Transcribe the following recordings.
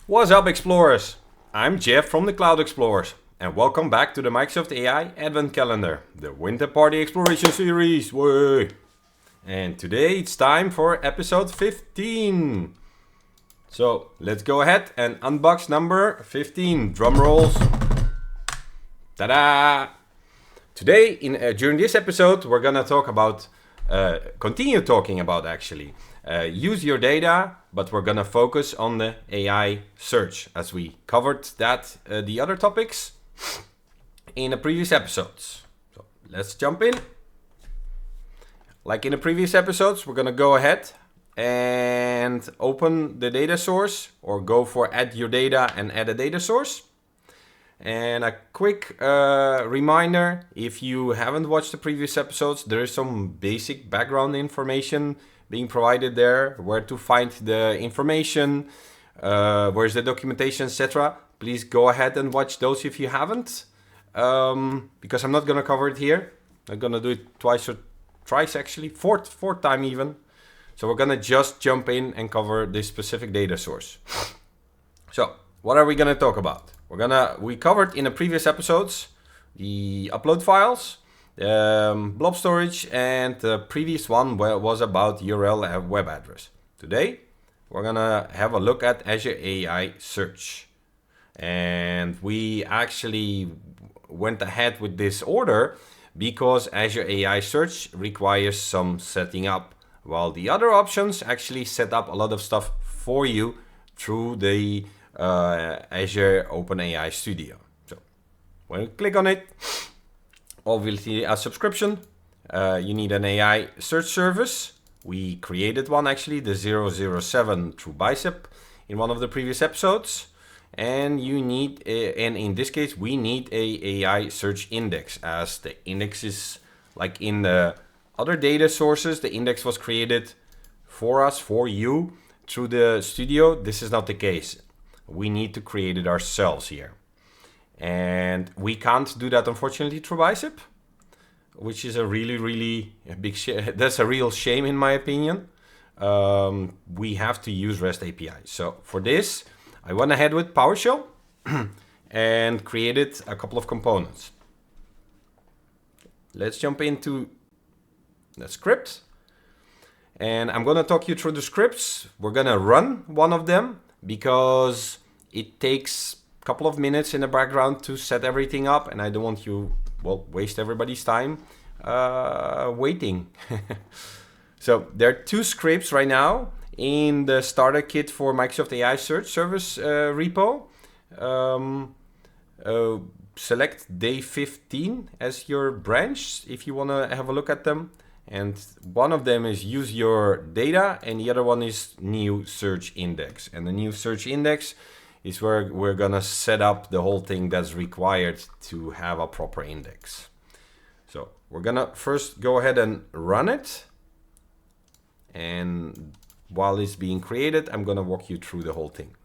What's up, Explorers? I'm Jeff from the Cloud Explorers, and welcome back to the Microsoft AI Advent Calendar, the Winter Party Exploration Series. Way! And today it's time for episode 15. So let's go ahead and unbox number 15. Drum rolls. Ta-da! Today, during this episode, we're gonna talk about, continue talking about actually, use your data, but we're gonna focus on the AI search as we covered that the other topics in the previous episodes. So let's jump in. Like in the previous episodes, we're gonna go ahead and open the data source or go for add your data and add a data source. And a quick reminder, if you haven't watched the previous episodes, there is some basic background information being provided there, where to find the information, where's the documentation, etc. Please go ahead and watch those if you haven't, because I'm not going to cover it here. I'm going to do it thrice actually, fourth time even. So we're going to just jump in and cover this specific data source. So what are we going to talk about? We covered in the previous episodes the upload files, blob storage, and the previous one was about URL web address. Today we're gonna have a look at Azure AI Search, and we actually went ahead with this order because Azure AI Search requires some setting up, while the other options actually set up a lot of stuff for you through the Azure OpenAI Studio. So when you click on it, obviously a subscription, you need an AI search service. We created one actually, the 007 through Bicep in one of the previous episodes. And you need, and in this case, we need a AI search index, as the index is like in the other data sources. The index was created for us, for you, through the studio. This is not the case. We need to create it ourselves here. And we can't do that, unfortunately, through Bicep, which is a really big shame. That's a real shame, in my opinion. We have to use REST API. So for this, I went ahead with PowerShell and created a couple of components. Let's jump into the script. And I'm going to talk you through the scripts. We're going to run one of them because it takes a couple of minutes in the background to set everything up, and I don't want you, waste everybody's time waiting. So there are two scripts right now in the starter kit for Microsoft AI Search Service repo. Select day 15 as your branch if you want to have a look at them. And one of them is use your data, and the other one is new search index. And the new search index is where we're gonna set up the whole thing that's required to have a proper index. So we're gonna first go ahead and run it. And while it's being created, I'm gonna walk you through the whole thing.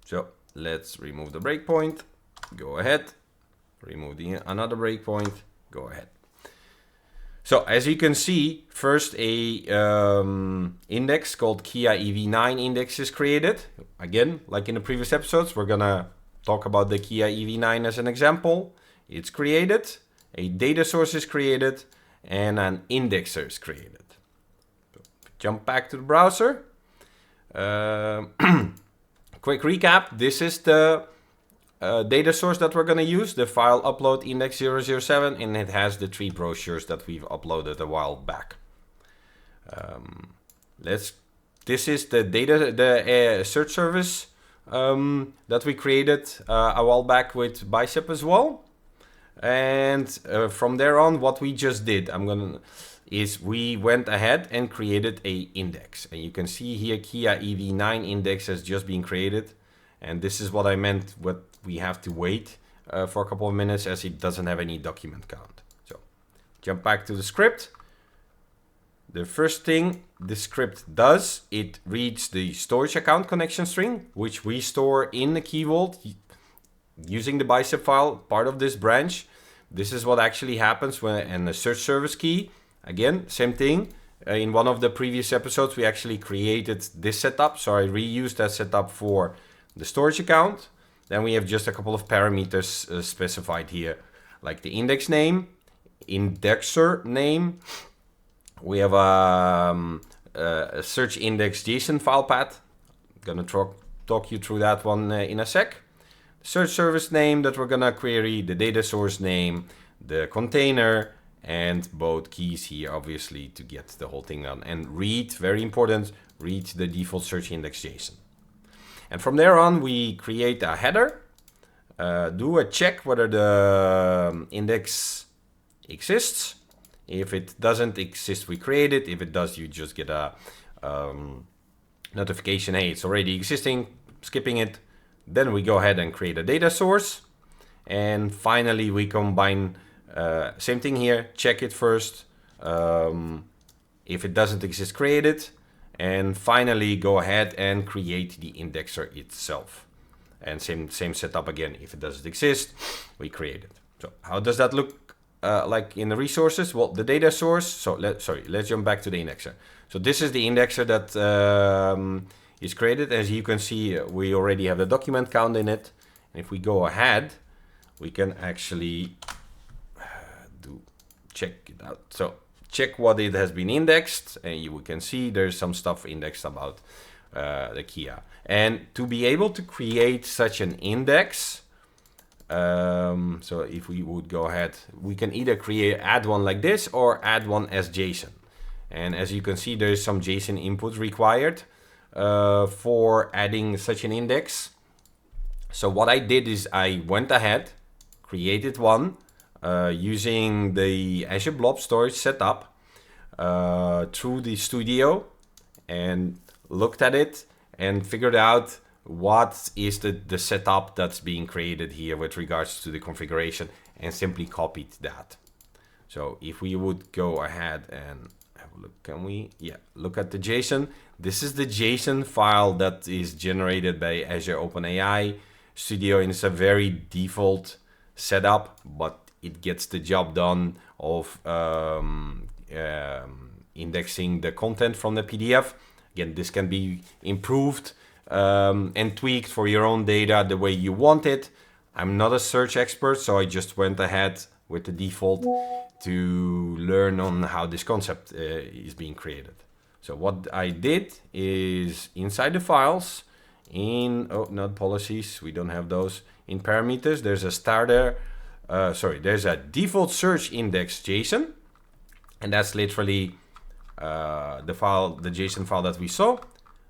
So let's remove the breakpoint. Go ahead. Remove another breakpoint, go ahead. So as you can see, first a index called Kia EV9 index is created. Again, like in the previous episodes, we're gonna talk about the Kia EV9 as an example. It's created, a data source is created, and an indexer is created. So, jump back to the browser. Quick recap, this is the data source that we're going to use, the file upload index 007, and it has the 3 brochures that we've uploaded a while back. This is the search service that we created a while back with Bicep as well. And from there on, what we just did, we went ahead and created a index. And you can see here Kia EV9 index has just been created. And this is what I meant, what we have to wait for a couple of minutes, as it doesn't have any document count. So jump back to the script. The first thing the script does, it reads the storage account connection string, which we store in the key vault using the Bicep file, part of this branch. This is what actually happens when, and the search service key, again, same thing. In one of the previous episodes, we actually created this setup. So I reused that setup for the storage account. Then we have just a couple of parameters specified here, like the index name, indexer name. We have a search index JSON file path. I'm gonna talk you through that one in a sec. Search service name that we're gonna query, the data source name, the container, and both keys here, obviously, to get the whole thing done. And read, very important, read the default search index JSON. And from there on, we create a header, do a check whether the index exists. If it doesn't exist, we create it. If it does, you just get a notification, hey, it's already existing, skipping it. Then we go ahead and create a data source. And finally, we combine, same thing here, check it first. If it doesn't exist, create it. And finally, go ahead and create the indexer itself. And same setup again. If it doesn't exist, we create it. So how does that look like in the resources? Well, the data source. So let's jump back to the indexer. So this is the indexer that is created. As you can see, we already have the document count in it. And if we go ahead, we can actually check it out. So check what it has been indexed, and we can see there's some stuff indexed about the Kia. And to be able to create such an index, so if we would go ahead, we can either add one like this or add one as JSON. And as you can see, there's some JSON input required for adding such an index. So what I did is I went ahead, created one using the Azure Blob Storage setup through the studio, and looked at it and figured out what is the setup that's being created here with regards to the configuration, and simply copied that. So if we would go ahead and have a look, can we? Yeah, look at the JSON. This is the JSON file that is generated by Azure OpenAI Studio, and it's a very default setup, but it gets the job done of indexing the content from the PDF. Again, this can be improved and tweaked for your own data the way you want it. I'm not a search expert, so I just went ahead with the default to learn on how this concept is being created. So what I did is inside the files, not policies, we don't have those. In parameters, there's a starter, there's a default search index JSON, and that's literally the JSON file that we saw.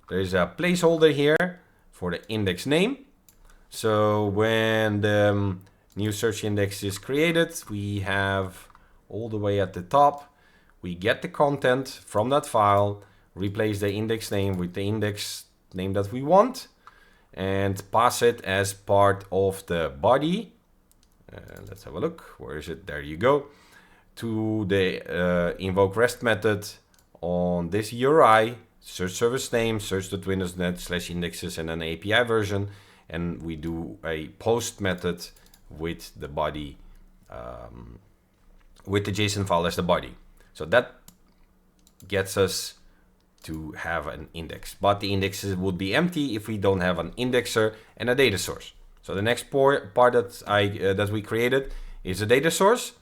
There's a placeholder here for the index name. So when the new search index is created, we have all the way at the top, we get the content from that file, replace the index name with the index name that we want, and pass it as part of the body. Let's have a look. Where is it? There you go. To the invoke REST method on this URI, search service name, search.windows.net/indexes, and an API version. And we do a post method with the body, with the JSON file as the body. So that gets us to have an index. But the indexes would be empty if we don't have an indexer and a data source. So the next part that we created is a data source.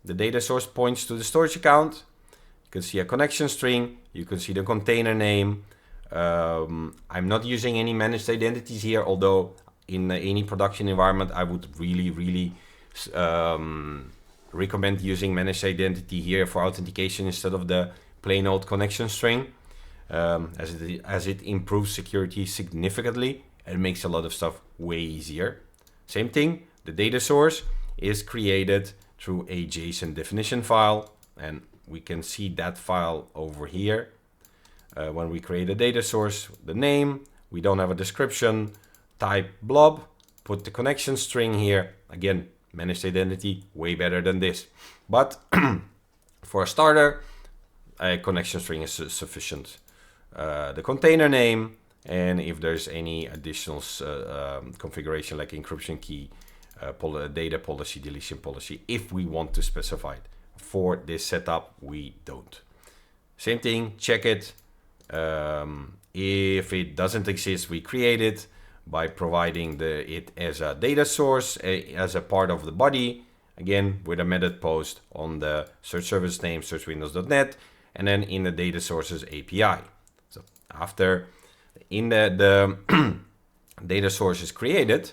The data source points to the storage account. You can see a connection string. You can see the container name. I'm not using any managed identities here, although in any production environment, I would really recommend using managed identity here for authentication instead of the plain old connection string, as it improves security significantly and makes a lot of stuff way easier. Same thing, the data source is created through a JSON definition file, and we can see that file over here. When we create a data source, the name, we don't have a description, type blob, put the connection string here. Again, managed identity, way better than this. But for a starter, a connection string is sufficient. The container name, and if there's any additional configuration like encryption key, data policy, deletion policy, if we want to specify it. For this setup, we don't. Same thing, check it. If it doesn't exist, we create it by providing it as a data source, as a part of the body, again with a method post on the search service name searchwindows.net, and then in the data sources API. So after in the data source is created,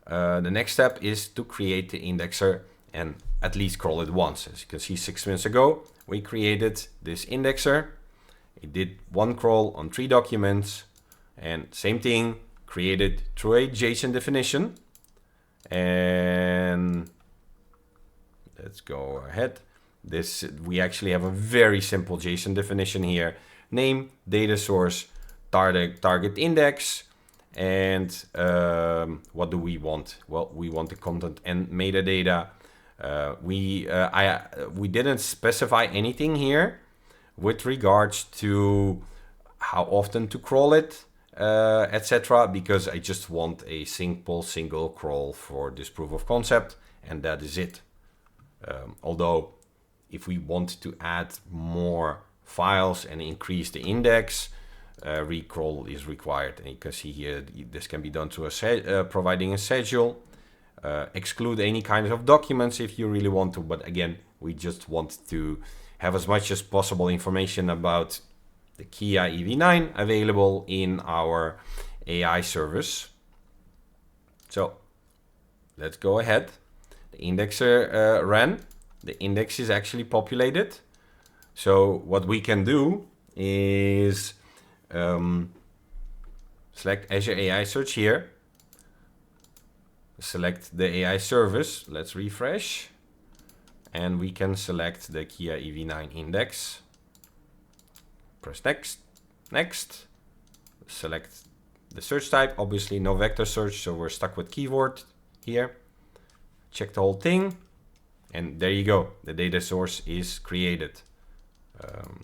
the next step is to create the indexer and at least crawl it once. As you can see, 6 minutes ago, we created this indexer. It did one crawl on 3 documents, and same thing, created through a JSON definition. And let's go ahead. We actually have a very simple JSON definition here. Name, data source, target index, and what do we want? Well, we want the content and metadata. We didn't specify anything here with regards to how often to crawl it, etc., because I just want a simple single crawl for this proof of concept, and that is it. Although if we want to add more files and increase the index, recrawl is required. And you can see here this can be done through providing a schedule. Exclude any kind of documents if you really want to, but again, we just want to have as much as possible information about the Kia EV9 available in our AI service. So let's go ahead. The indexer ran. The index is actually populated. So what we can do is select Azure AI Search here. Select the AI service. Let's refresh. And we can select the Kia EV9 index. Press next. Next. Select the search type. Obviously no vector search, so we're stuck with keyword here. Check the whole thing. And there you go. The data source is created.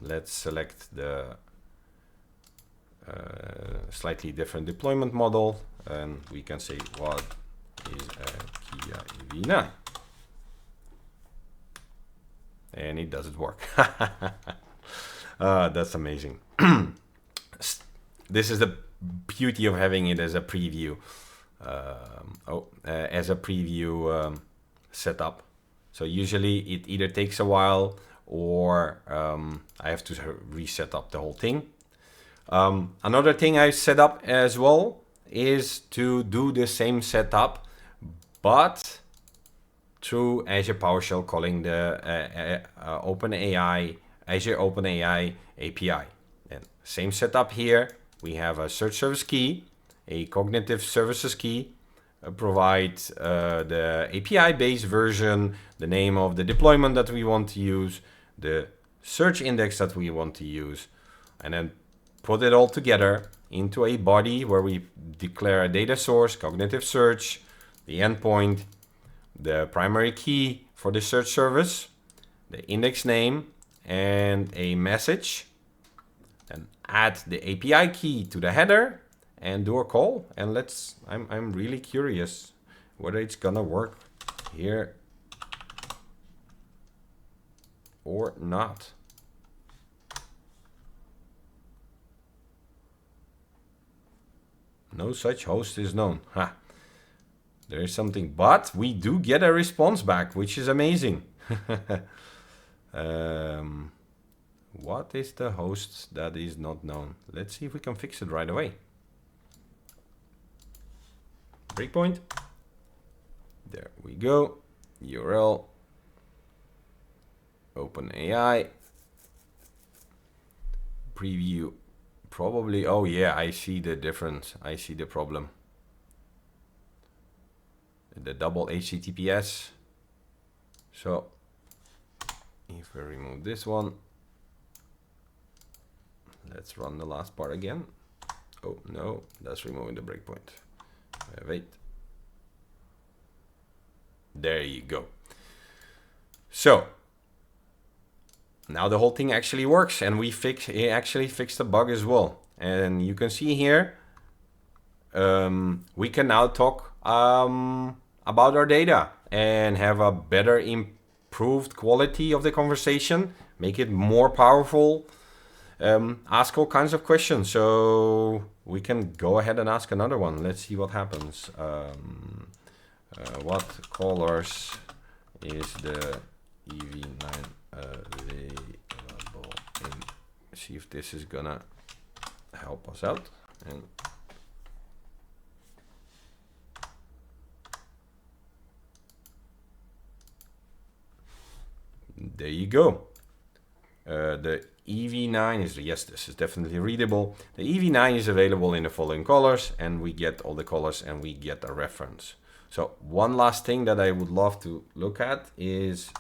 Let's select the slightly different deployment model. And we can say what is a Kia EV9. And it doesn't work. That's amazing. This is the beauty of having it as a preview. As a preview setup. So usually it either takes a while or I have to reset up the whole thing. Another thing I set up as well is to do the same setup, but through Azure PowerShell calling the Azure OpenAI API. And same setup here. We have a search service key, a cognitive services key, provide the API-based version, the name of the deployment that we want to use, the search index that we want to use, and then put it all together into a body where we declare a data source, cognitive search, the endpoint, the primary key for the search service, the index name, and a message, and add the API key to the header and do a call. And I'm really curious whether it's gonna work here or not. No such host is known. Ha. There is something, but we do get a response back, which is amazing. What is the host that is not known? Let's see if we can fix it right away. Breakpoint. There we go. URL. OpenAI. Preview. Probably. Oh yeah, I see the difference. I see the problem. The double HTTPS. So if we remove this one, let's run the last part again. Oh no, that's removing the breakpoint. Wait. There you go. So now the whole thing actually works, and it actually fixed the bug as well. And you can see here, we can now talk about our data and have a better improved quality of the conversation make it more powerful, ask all kinds of questions. So we can go ahead and ask another one. Let's see what happens. What colors is the EV9 available in? See if this is gonna help us out. And there you go. The EV9 is, yes, this is definitely readable. The EV9 is available in the following colors, and we get all the colors and we get a reference. So one last thing that I would love to look at is,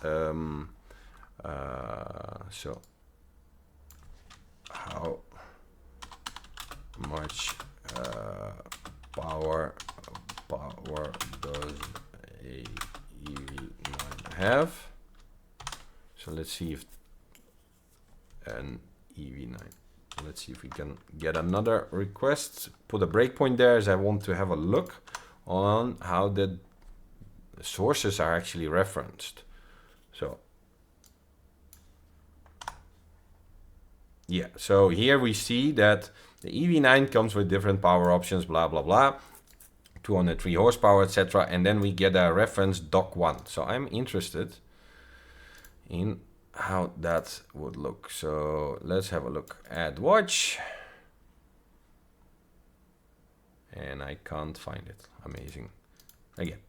so how much power does a EV9 have? So let's see if an EV9. Let's see if we can get another request. Put a breakpoint there, as I want to have a look on how the sources are actually referenced. So yeah, so here we see that the EV9 comes with different power options, blah blah blah, 203 horsepower, etc. And then we get a reference doc1. So I'm interested in how that would look. So let's have a look at watch. And I can't find it. Amazing. Again.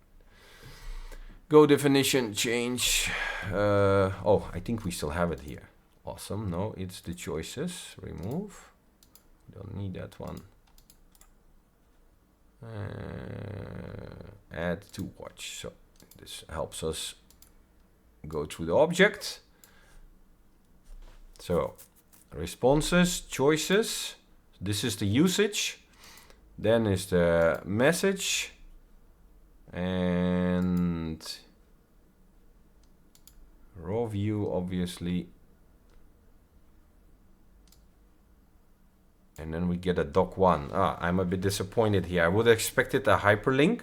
Go definition change. Oh, I think we still have it here. Awesome. No, it's the choices. Remove. Don't need that one. Add to watch. So this helps us go through the object. So responses, choices. This is the usage. Then is the message. And raw view, obviously. And then we get a doc1. I'm a bit disappointed here. I would have expected a hyperlink.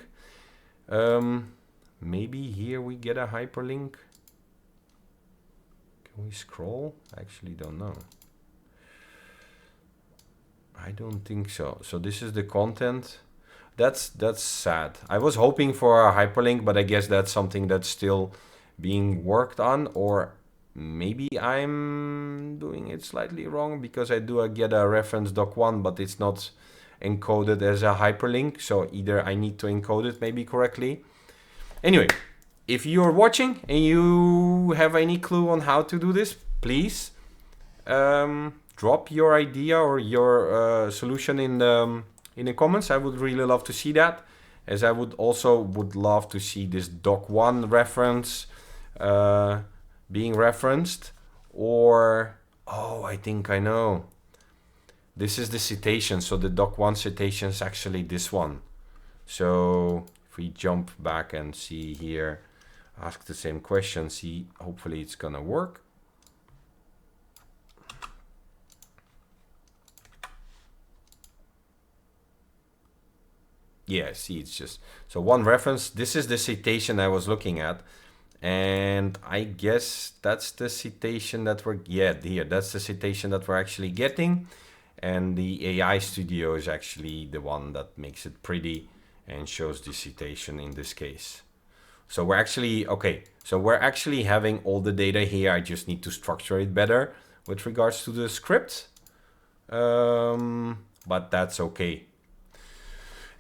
Maybe here we get a hyperlink. Can we scroll? I actually don't know. I don't think so. So this is the content. That's sad. I was hoping for a hyperlink, but I guess that's something that's still being worked on, or maybe I'm doing it slightly wrong, because I do get a reference doc1, but it's not encoded as a hyperlink. So either I need to encode it maybe correctly. Anyway, if you're watching and you have any clue on how to do this, please drop your idea or your solution in the comments. I would really love to see that, as I would love to see this doc1 reference being referenced. Or, oh, I think I know. This is the citation. So the doc1 citation is actually this one. So if we jump back and see here, ask the same question, see, hopefully it's gonna work. Yeah, see, it's just, so one reference. This is the citation I was looking at. And I guess that's the citation that we're, yeah, here, that's the citation that we're actually getting. And the AI Studio is actually the one that makes it pretty and shows the citation in this case. So we're actually, okay, so we're actually having all the data here. I just need to structure it better with regards to the script. But that's okay.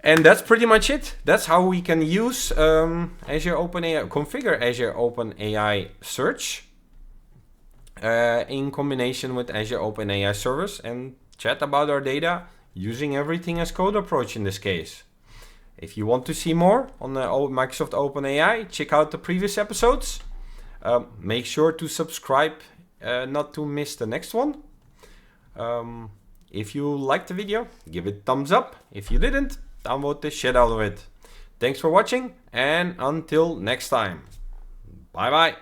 And that's pretty much it. That's how we can use Azure OpenAI, configure Azure OpenAI Search in combination with Azure OpenAI Service, and chat about our data using everything as code approach in this case. If you want to see more on the Microsoft OpenAI, check out the previous episodes. Make sure to subscribe not to miss the next one. If you liked the video, give it a thumbs up. If you didn't, download the shit out of it. Thanks for watching, and until next time. Bye bye.